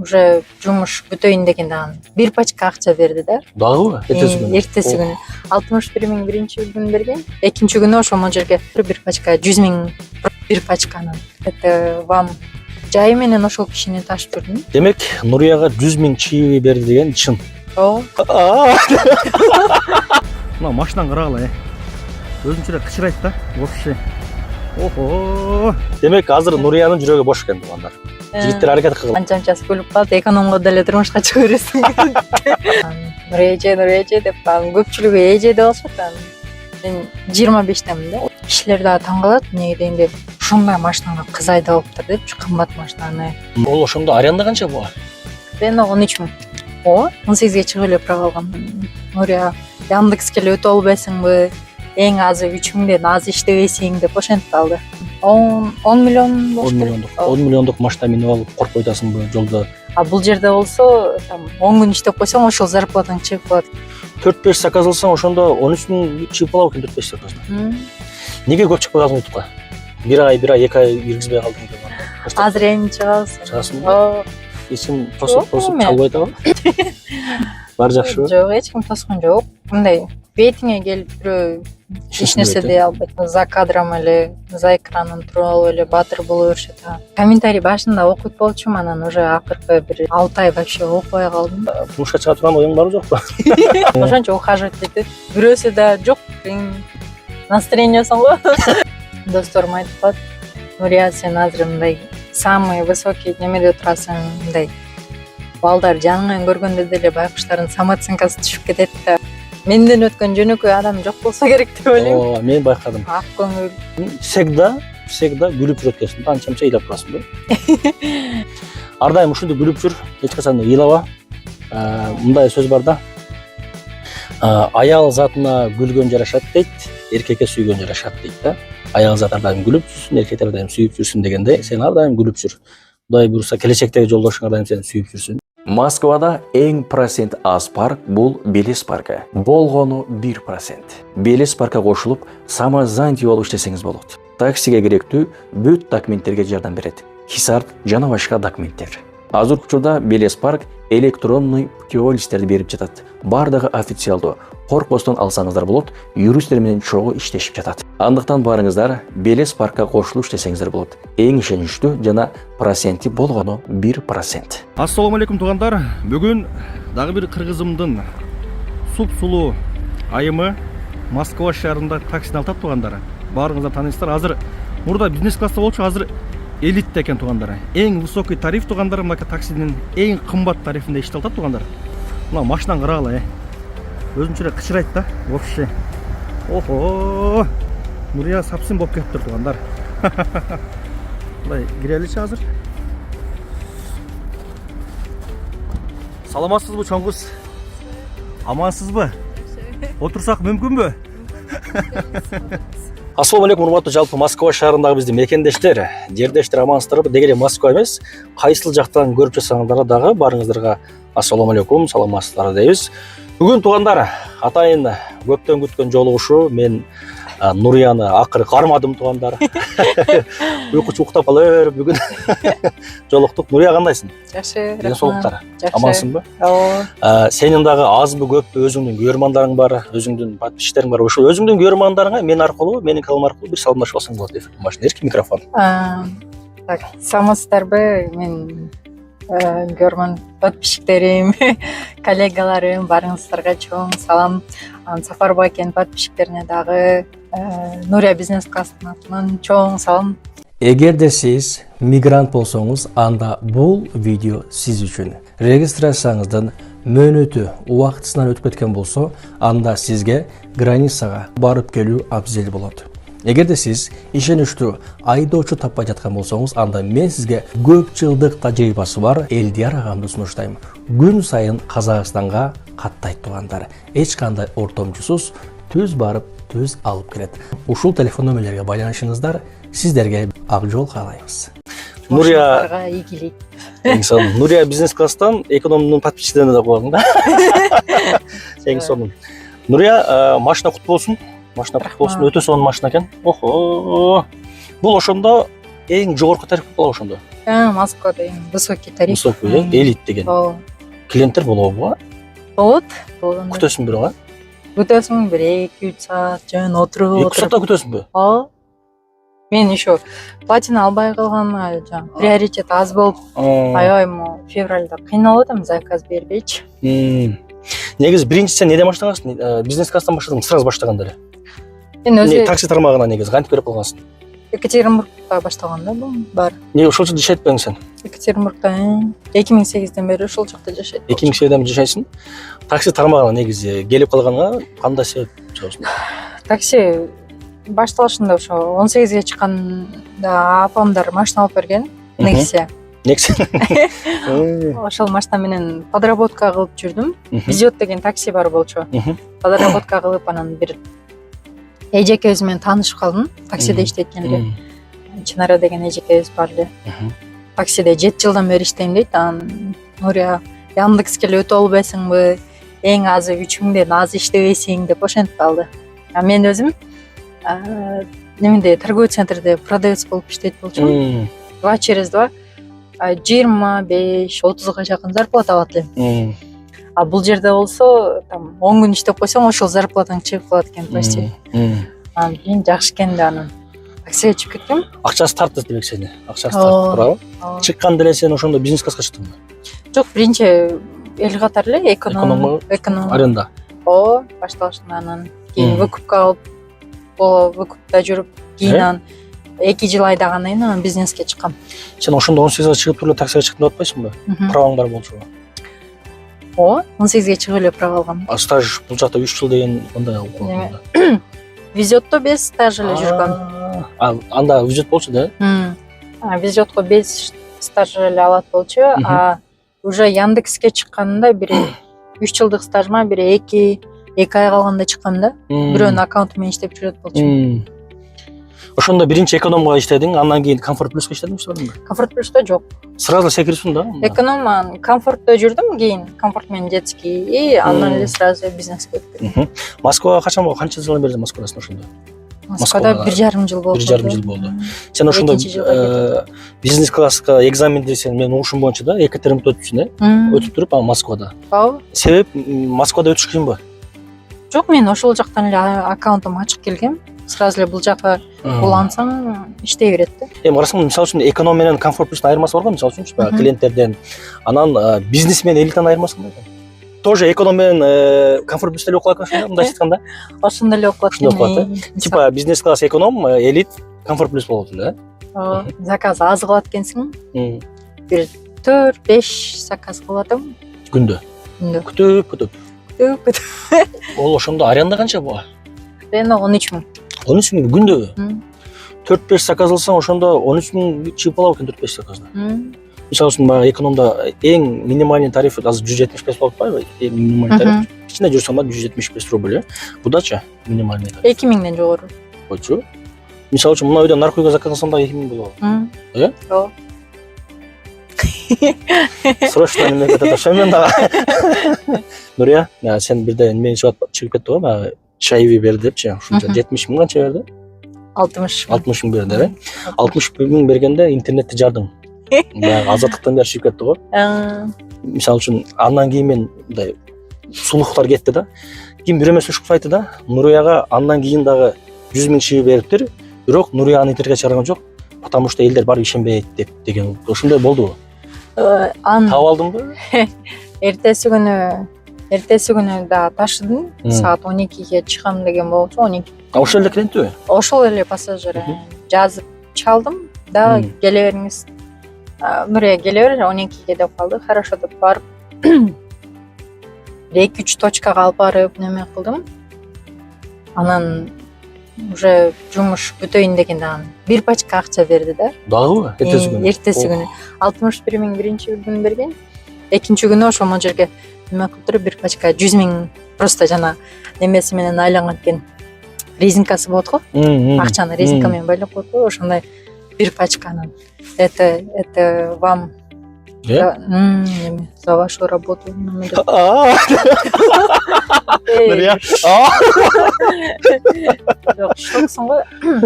уже жумуш бүтөйүн дегенде анан бир пачка акча берди да. Дагыбы? Эртеси күнү. Эртеси күнү 61 миң биринчи күнү берген. Экинчи күнү ошол жерге бир пачка 100 миң бир пачканын. Это вам жайы менен ошол кишини ташып жүрдүм. Демек, Нурияга 100 миң чиби берди деген чын. Ооба. Мына машинаны карагыла, өзүнчө эле кычырайт да, вообще. Охо. Демек, азыр Нуриянын жүрөгү бош экен туугандар. Жигиттер аракет кылгыла. Анча-мынчасы бөлүп калды, экономго деле турмушка чыга бересиң. Нурия эже деп анын көпчүлүгү эже деп алышат. Мен 25темин да. Кишилер дагы таң калат, эмнеге дегенде ушундай машинаны кыз айдап алыптыр деп, кымбат машинаны. Ол ошондо аренда канча буга? Мен 13 миң. Ооба, 18ге чыгып эле тура калгам. Нурия, Яндекс келе өтө албайсыңбы? Эң азы 3 миңден аз иштебейсиң деп ошентип калды. 10 миллион болуш керек. 10 миллиондук машина минип алып коркпой атасыңбы жолдо? А бул жерде болсо, там 10 күн иштеп койсоң, ошол зарплатаң чыгып калат. 4-5 заказ алсаң, ошондо 13 миң чыгып калат экен 4-5 заказда. Неге көп чыгып каласың утупка? 1 ай, 2 ай киргизбей калдың деп. Азыр эми чыгабыз. Чыгасыңбы? Эч ким тосуп чалбай атабы? Бар жакшыбы? Жок, эч ким тоскон жок. Мындай бетиңе келип бирөө эч нерсе дей албайт. За кадром эле, за экранын туруп алып эле баатыр боло беришет. Комментарий башында окуйт болчумун, анан уже акыркы бир 6 ай вообще окубай калдым. Турмушка чыга турган оюң барбы жокпу? Ошончо ухаживать этет. Бирөөсү да жок, настроениесиң го. Досторум айтып калат, Нурия, сен азыр мындай самый высокий немеде турасың, мындай балдар жаныңан көргөндө деле байкуштардын самооценкасы түшүп кетет да. Менден өткөн жөнөкөй адам жок болсо керек деп ойлойм. Ооба, мен байкадым. Ак көңүл. Всегда гүлүп жүрөт экенсиң, анча-мынча ыйлап турасың да. Ар дайым ушинтип гүлүп жүр, эч качан ыйлаба. Мындай сөз бар да. Аял затына гүлгөн жарашат дейт, эркекке сүйгөн жарашат дейт да. Аял зат ар дайым гүлүп жүрсүн, эркектер ар дайым сүйүп жүрсүн дегенде, сен ар дайым гүлүп жүр. Кудай буйруса, келечектеги жолдошуң ар дайым сени сүйүп жүрсүн. Москвада эң процент аз парк бул Белес паркы. Болгону 1%. Белес паркка кошулуп, самозанятый болуп иштесеңиз болот. Таксиге керектүү бүт документтерге жардам берет. Хисарт жана башка документтер. Азыркы учурда Белес парк электронный путевой листтерди берип жатат. Бардыгы официалдуу. Коркпостон алсаңыздар болот, юристтер менен чогуу иштешип жатат. Андыктан барыңыздар Белес паркка кошулуп иштесеңиздер болот. Эң ишеничтүү жана проценти болгону 1%. Ассаламу алейкум туугандар. Бүгүн дагы бир кыргызымдын суп-сулуу айымы Москва шаарында таксини алып туугандар. Баарыңыздар тааныйсыздар. Азыр мурда бизнес класста болчу, азыр элитте экен туугандар. Эң высокий тариф туугандар, мына таксинин эң кымбат тарифинде иштеп атат туугандар. Мына машинаны карагыла, өзүнчө эле кычырайт да, вообще. Охо! Нурия совсем болуп кетиптир туугандар. Мындай киреличи азыр. Саламатсызбы чоң кыз? Амансызбы? Отурсак мүмкүнбү? Ассаламу алейкум, урматтуу жалпы Москва шаарындагы биздин мекендештер, жердештер, амансыздарбы? Деги эле Москва эмес, кайсыл жактан көрүп жатсаңыздар дагы баарыңыздарга ассаламу алейкум, саламатсыздар дейбиз. Бүгүн туугандар, атайын көптөн күткөн жолугушуу, мен Нурияны акыры кармадым туугандар. Уйкучу уктап калып бүгүн жолуктук. Нурия кандайсың? Жакшы, Ден соолуктар. Жакшы. Амансыңбы? Ооба. Сенин дагы азбы көппү өзүңдүн көрөрмандарың бар, өзүңдүн подписчиктериң бар. Ошол өзүңдүн көрөрмандарыңа мен аркылуу, менин каналым аркылуу бир салымдашып алсаң болот деп. Машина эркин микрофон. Так, саламатсыздарбы? Мен көрмөн подписчиктерим, коллегаларым, барыңыздарга чоң салам. Сапарбай экен подписчиктерине дагы Нурия бизнес класстын атынан чоң салам. Эгерде сиз мигрант болсоңуз, анда бул видео сиз үчүн. Регистрацияңыздын мөөнөтү убактысынан өтүп кеткен болсо, анда сизге границага барып келүү абзел болот. Эгерде сиз ишеничтүү айдоочу таппай жаткан болсоңуз, анда мен сизге көп жылдык тажрыйбасы бар Элдияр агамды сунуштайм. Күн сайын Казакстанга каттайт туугандар. Эч кандай ортомчусуз түз барып, түз алып келет. Ушул телефон нөмөрлөргө байланышыңыздар, сиздерге ак жол каалайбыз. Нурия ийгилик. Нурия бизнес класстан экономдун подписчиктерине да коёдуң да. Эң сонун. Нурия, машина кут болсун. Машина кут болсун. Өтө сонун машина экен. Охо. Бул ошондо эң жогорку тариф болобу ошондо? Москвада эң высокий тариф. Высокий, элит деген. Ооба. Клиенттер болобу? Болот. Күтөсүңбү ага? Күтөсүң 1-2-3 саат жөн отуруп 2 саатта күтөсүңбү? Ооба. Мен еще платина албай калганга жаңы приоритет аз болуп, аябай февралда кыйналып атам, заказ бербейчи. Негизи биринчи сен неден баштагансың? Бизнес класстан баштадың, сразу баштаганда эле. Мен өзү Такси тармагына негизи кантип берип калгансың? Екатеринбургда баштаганда бул бар. Эмне ошол жерде жашайт белең сен? Екатеринбургда 2008ден бери ошол жакта жашайт. 2008ден жашайсың. Такси тармагына негизи келип калганга кандай себеп чыгасың? Такси башталышында ошо 18ге чыкканда апамдар машина алып берген. Nexia. Ошол машина менен подработка кылып жүрдүм. Везет деген такси бар болчу. Подработка кылып анан бир эжекебиз менен таанышып калдым. Таксиде иштеткенде. Чынара деген эжекебиз бар эле. Таксиде 7 жылдан бери иштейм дейт. Анан Нурия, Яндекске эле өтө албайсыңбы? Эң азы 3000ден аз иштебейсиң деп ошентип калды. Мен өзүм немеде торговый центрде продавец болуп иштейт болчумун. 2 через 2 25-30га жакын зарплата алат элем. А бул жерде болсо там 10 күн иштеп койсоң ошол зарплатаң чыгып калат экен почти. Анан кийин жакшы экенде анан таксиге чыгып кеткем. Акчасы тартты дебек сени. Акчасы тартты, туурабы? Чыкканда эле сен ошондо бизнес класска чыктыңбы? Жок, биринчи эл катар эле эконом аренда. Башталышында анан кийин выкупка алып, выкупта жүрүп, кийин анан 2 жыл айдагандан кийин анан бизнеске чыккам. Сен ошондо 18ге чыгып туруп таксиге чыктым деп атпайсыңбы? Правоң бар болчу. 18ге чыгып эле право алгам. Стаж бул жакта 3 жыл деген кандай окуганда? Везетто 5 стаж эле жүргөм. Анда везет болчу да? Везетко 5 стаж эле алат болчу, а уже Яндекске чыкканда бир 3 жылдык стажыма бир 2 ай калганда чыккам да. Бирөөнүн аккаунту менен иштеп жүрөт болчумун. Ошондо биринчи экономго иштедиң, андан кийин комфорт плюска иштедиңби, иштебедиңби? Комфорт плюсто жок. Сразу секирсиң да? Эконом комфортто жүрдүм, кийин комфорт менен детский и андан эле сразу бизнеске өттүм. Москвага качан канча жылдан бери Москвадасың ошондо? Москвада 1,5 жыл болду. 1,5 жыл болду. Сен ошондо бизнес класска экзаменди сен менин угушум боюнча да Екатеринбургда өтүпсүң, э? Өтүп туруп, анан Москвада. Себеп Москвада өтүш кыйын бы? Жок, мен ошол жактан эле аккаунтум ачык келгем. Сразу эле бул жака улансаң иштей берет да. Эми карасаң, мисалы үчүн эконом менен комфорт плюстун айырмасы бар го, мисалы үчүн клиенттерден. Анан бизнес менен элитанын айырмасы кандай экен? Тоже эконом менен комфорт плюс эле окуп аткансың, мындай айтканда? Ошондой эле окуп аткам. Типа бизнес класс эконом, элит, комфорт плюс болот эле, э? Заказ аз кылат экенсиң. Бир 4-5 заказ кылып атам күндө. Күтүп. Ол ошондо аренда канча бул? Аренда 13 000. 13 000 күндө? 4-5 заказ алсаң ошондо 13 000 чыгып калат экен 4-5 заказда. Мисалы үчүн баягы экономдо эң минимальный тариф азыр 175 болуп атпайбы? Эң минимальный тариф. Кичине жүрсөң да 175 рубль, э? Будачы минимальный тариф. 2000ден жогору. Койчу. Мисалы үчүн мына үйдөн наркойго заказ алсам да 2000 болот. Э? Ооба. Срочно мемлекет ошомен дагы. Нурия, сен бирде мен чыгып кетти го, баягы чайви берди депчи, ушунча 70 000 канча берди? 60 000 берди, э? 60 000 бергенде интернетти жардың. Баягы азаттыктан бери чыгып кетти го. Мисалы үчүн андан кийин мен мындай сулуктар кетти да. Ким бир эмес ушуп айтты да, Нурияга андан кийин дагы 100 000 чыгып бериптир, бирок Нурия аны интернетке чыгарган жок, потому что элдер баары ишенбейт деген. Ошондой болдубу? Таап алдыңбы? Эртеси күнү да ташыдым. Саат 12ге чыгам деген болчу, 12. Ошол эле клиенттиби? Ошол эле пассажир. Жазып чалдым да, келе бериңиз. Нурия келе бер, 12ге деп калды. Хорошо деп барып 2-3 точкага алып барып неме кылдым. Анан уже жумуш бүтөйүн дегенде анан бир пачка акча берди да. Дагыбы? Эртеси күнү 61 000 биринчи күнү берген. Экинчи күнү ошол жерге неме кылып туруп бир пачка 100 000 просто жана немеси менен айланган экен. Резинкасы болот го. Акчаны резинка менен байлап коет го, ошондой бир пачканын. Это вам Эме, за вашу работу. Нурия. Жок, шоксуң го.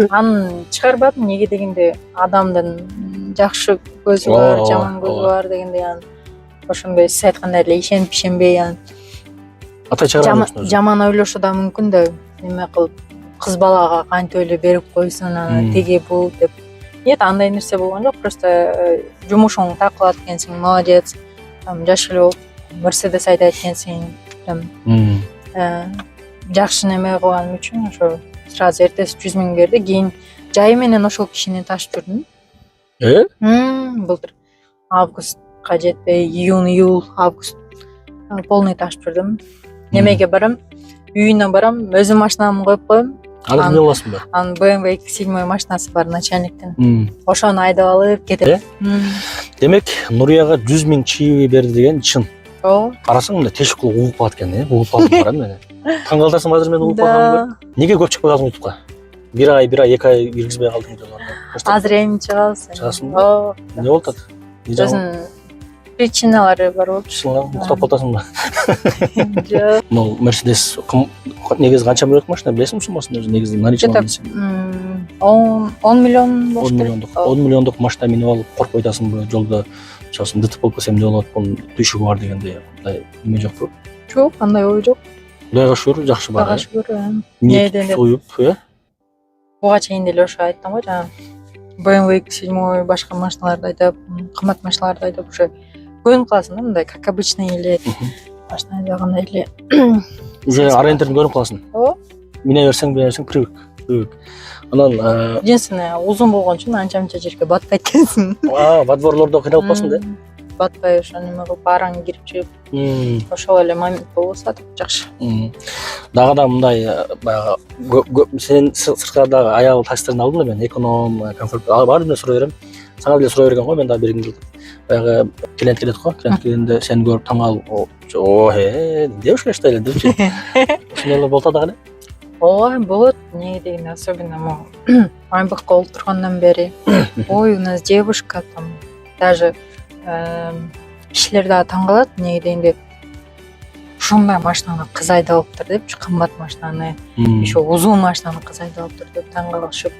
Анын чыгарбадым, неге дегенде адамдын жакшы көзү бар, жаман көзү бар дегенде анан ошондой сиз айткандай эле ишенбей анан Атай чыгарбадым. жаман ойлошу да мүмкүн да, эме кылып кыз балага кантип эле берип койсун анан тиги бул деп. Нет, андай нерсе болгон жок, просто жумушуңду так кылат экенсиң, молодец. Там жаш эле болуп Мерседес айдайт экенсиң, там жакшы неме кылганым үчүн ошо сразу эртеси 100 000 берди. Кийин жайы менен ошол кишини ташып жүрдүм. Былтыр августка жетпей, июль, август полный ташып жүрдүм. Немеге барам, үйүнө барам, өзүм машинамды коюп коем. Аны эмне кыласың ба? Анын BMW X7 машинасы бар начальниктин. Ошону айдап алып кетет. Демек, Нурияга 100 000 чиби берди деген чын. Ооба. Карасаң мына тешик кылып угуп калат экен, угуп калдым барам мен. Таң калтасың азыр мен угуп калганымды. Неге көп чыкпай калдың ютубка? Бир ай, 2 ай киргизбей калдың деп. Азыр эми чыгабыз. Чыгасың ба? Эмне болуп атат? Өзүнүн причиналары бар болчу. Чынга уктап каласың ба? Жок. Ну, Мерседес негизи канча бөлөк машина билесиңби суммасын өзү негизи наличный алып 10 миллион болуш керек. 10 миллиондук машина минип алып коркуп атасыңбы жолдо чоосун ДТП болуп калса эмне болот, бунун түйшүгү бар дегенде мындай эме жокпу? Жок, андай ой жок. Кудайга шүгүр, жакшы бар. Кудайга шүгүр. Ниет коюп, буга чейин деле ошо айттым го жана BMW X7 башка машиналарды айдап, кымбат машиналарды айдап ошо көнүп каласың да, мындай как обычный эле машина айдагандай эле. Уже ориентирин көрүп каласың. Ооба. Мине берсең привык. Анан единственное узун болгон үчүн анча-мынча жерге батпайт экенсиң. во дворлордо кыйналып каласың да. Батпай ошо неме кылып бараң кирип чыгып. Ошол эле момент болсо жакшы. Дагы да мындай баягы сен сырткары дагы аял такситерин алдым да мен, эконом, комфорт бар эмне сурай берем. Сага деле сурай берген го, мен дагы бергим келди. Баягы клиент келет го, клиент келгенде сени көрүп таң калып, девушка эле депчи. Ошондой эле болот дагы эле. Ооба, болот. Неге дегенде особенно могу айбыкка олтургандан бери, ой, у нас девушка там даже кишилер дагы таң калат. Неге дегенде ушундай машинаны кыз айдап алыптыр депчи, кымбат машинаны, еще узун машинаны кыз айдап алыптыр деп таң калышып.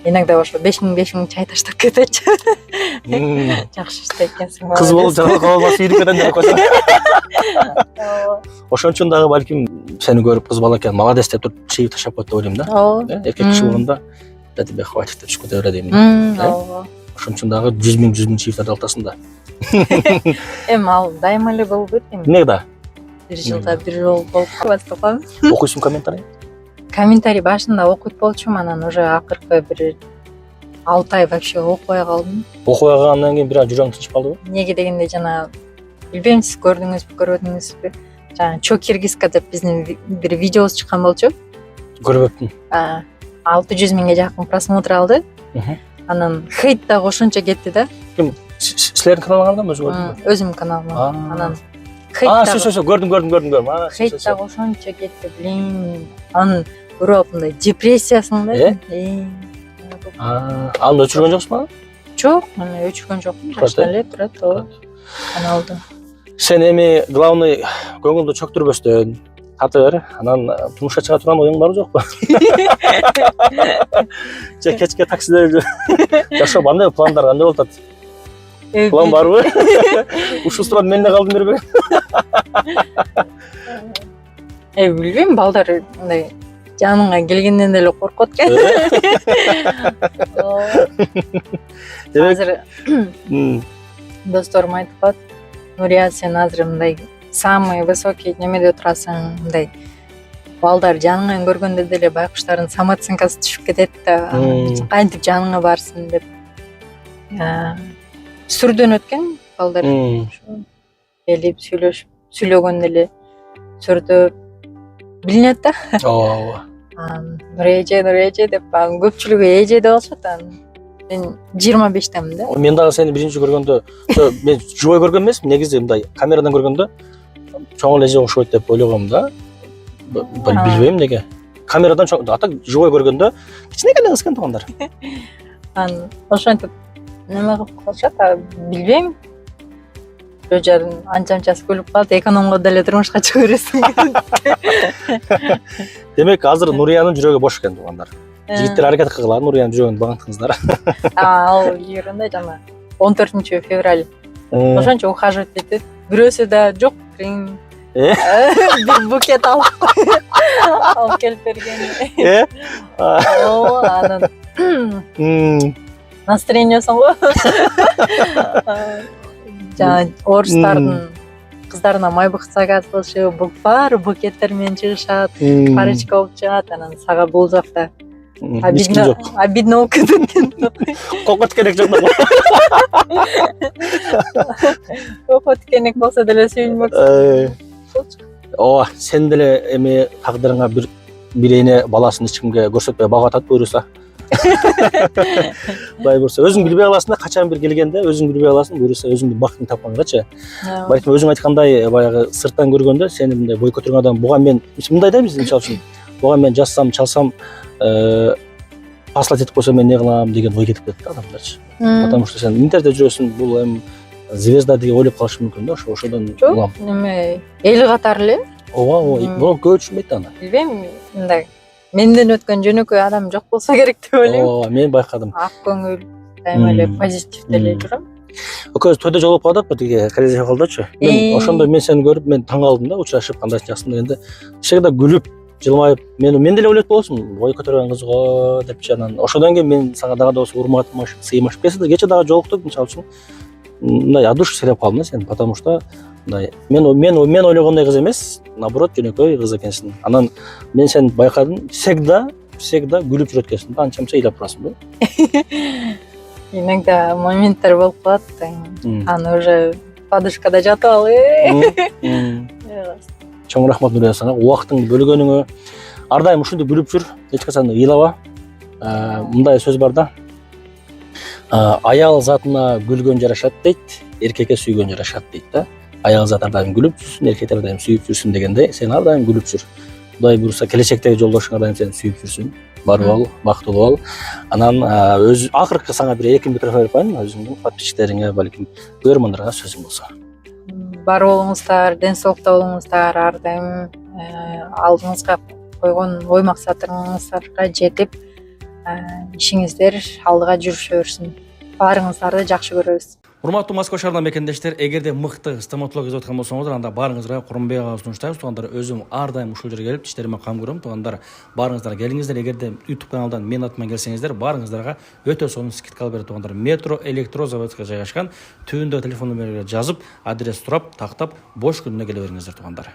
Иногда ошо 5 000 чай таштап кететчи. Жакшы иштейт экенсиң. Кыз болуп жалгыз калбас ийдик экен деп койсоң. Ошон үчүн дагы балким сени көрүп кыз бала экен, молодец деп туруп чейип ташап коет деп ойлойм да. Ооба. Эркек киши болгондо да тебе хватит деп чыгып кете берет дейм. Ооба. Ошон үчүн дагы 100 000 чейиптарды алтасың да. Эми ал дайыма эле болуп берет эми. Эмне да? Бир жылда бир жолу болуп калат. Окуйсуң комментарий? Комментарий башында окуйт болчумун, анан уже акыркы бир 6 ай вообще окубай калдым. Окуй алгандан кийин бир жүрөгүң тынчып калдыбы? Неге дегенде жана билбейм, сиз көрдүңүзбү, көрбөдүңүзбү? Жана Чо Киргизка деп биздин бир видеобуз чыккан болчу. Көрбөптүм. 600 000ге жакын просмотр алды. Анан хейт дагы ошончо кетти да. Ким? Силердин каналыңардан өзү көрдүм. Өзүм каналымда. Анан хейт көрдүм. Хейт дагы ошончо кетти, блин. Анын көрүп алып мындай депрессиясың да. Аны өчүргөн жоксуңбу? Жок, мына өчүргөн жокмун. Жакшы эле турат каналды. Сен эми главный көңүлдү чөктүрбөстөн тарта бер, анан турмушка чыга турган оюң барбы жокпу? Же кечке таксиде жашоо кандай пландар кандай болуп атат? План барбы? Ушул турат мен эле калдым бербей. Билбейм, балдар мындай жаныңа келгенден эле коркот экен. Азыр досторум айтып калат, Нурия, сен азыр мындай самый высокий немеде турасың, мындай балдар жаныңан көргөндө деле байкуштардын самооценкасы түшүп кетет да, кантип жаныңа барсын деп. Сүрдөн өткөн балдар келип сүйлөгөндө эле сүрдө билинет да. Ооба. Нурия деп көпчүлүгү эже деп алышат. Мен 25-темин да. Мен дагы сени биринчи көргөндө, мен жубой көргөн эмесмин, негизи мындай камерадан көргөндө чоң эже окшойт деп ойлогом да. Билбейм неге. Камерадан чоң, ата жубой көргөндө кичинекей кыз экен туугандар. Ошентип неме кылып калышат, билбейм. Жожарын анча-анчасы күлүп калат, экономго деле турмушка чыга бересиң. Демек азыр Нуриянын жүрөгү бош экен туугандар. Жигиттер аракет кылгыла, Нуриянын жүрөгүн багынтыңыздар. Ал егеринде жана 14 февраль ошончо ухаживать этет. Бирөөсү да жок, бир букет алып келип берген. Анан настроениесин го. Жана орустардын кыздарына майбыкчы заказ кылышып, баары букеттер менен чыгышат, парочка болуп чыгат, анан сага бул жакта обидно болуп кетет экен. Кокот керек жок. Кокот керек болсо деле сүйүнмөксүн. Ооба, сен деле эми тагдырыңа бир эне баласын эч кимге көрсөтпөй бага атат буюрса. Бай болсо өзүң билбей каласың да, качан бир келгенде өзүң билбей каласың, буюрса өзүңдүн бактыңды тапкангачы. Балким өзүң айткандай баягы сырттан көргөндө сени мындай бой көтөргөн адам, буга мен мындай да биз мисалы үчүн, буга мен жазсам, чалсам, послать этип койсо мен не кылам деген ой кетип кетет да адамдарчы. Потому что сен интернетте жүрөсүң, бул эми звезда деген ойлоп калышы мүмкүн да, ошодон улам. Неме, эл катары эле? Ооба, бул көп түшүнбөйт аны. Билбейм, мындай менден өткөн жөнөкөй адам жок болсо керек деп ойлойм. Ооба, мен байкадым. Ак көңүл, дайыма эле позитивде эле жүрөм. Экөөбүз тойдо жолугуп калдык, тиги Корейде калдычы. Мен ошондо мен сени көрүп, мен таң калдым да, учурашып кандайсың, жакшысың дегенде, всегда күлүп, жылмайып, мен деле ойлойт болосуң, бой көтөргөн кыз го депчи. Анан ошодон кийин мен сага дагы да болсо урматым сыймашып кетти. Кече дагы жолуктук, мисалы үчүн. Мындай от души сыйлап калдым да сени, потому что мындай мен ойлогондой кыз эмес, наоборот жөнөкөй кыз экенсиң. Анан мен сени байкадым, всегда күлүп жүрөт экенсиң да, анча-мынча ыйлап турасың да. Иногда моменттер болуп калат, аны уже подушкада жатып алып. Чоң рахмат Нурия сага, убактыңды бөлгөнүңө. Ар дайым ушинтип күлүп жүр, эч качан ыйлаба. Мындай сөз бар да. Аял затына күлгөн жарашат дейт, эркекке сүйгөн жарашат дейт да. Аял зат ар дайым күлүп жүрсүн, эркек ар дайым сүйүп жүрсүн дегендей, сен ар дайым күлүп жүр. Кудай буйруса келечектеги жолдошуң ар дайым сени сүйүп жүрсүн. Бар бол, бактылуу бол. Анан өз акыркы сага бир эркин микрофон берип коеюн, өзүңдүн подписчиктериңе, балким көрөрмандарга сөзүң болсо. Бар болуңуздар, ден соолукта болуңуздар, ар дайым алдыңызга койгон ой максатыңыздарга жетип, ишиңиздер алдыга жүрүшө берсин. Баарыңыздарды жакшы көрөбүз. Урматтуу Москва шаарынын мекендештер, эгерде мыкты стоматолог изеп аткан болсоңуздар, анда баарыңызга Курманбек сунуштайбыз. Туугандар, өзүм ар дайым ушул жерге келип тиштериме кам көрөм. Туугандар, баарыңыздар келиңиздер. Эгерде YouTube каналдан мен атыман келсеңиздер, баарыңыздарга өтө сонун скидка алып берет. Туугандар, метро электрозаводка жайгашкан, түбүндө телефон номерлерди жазып, адрес сурап, тактап, бош күнүнө келе бериңиздер, туугандар.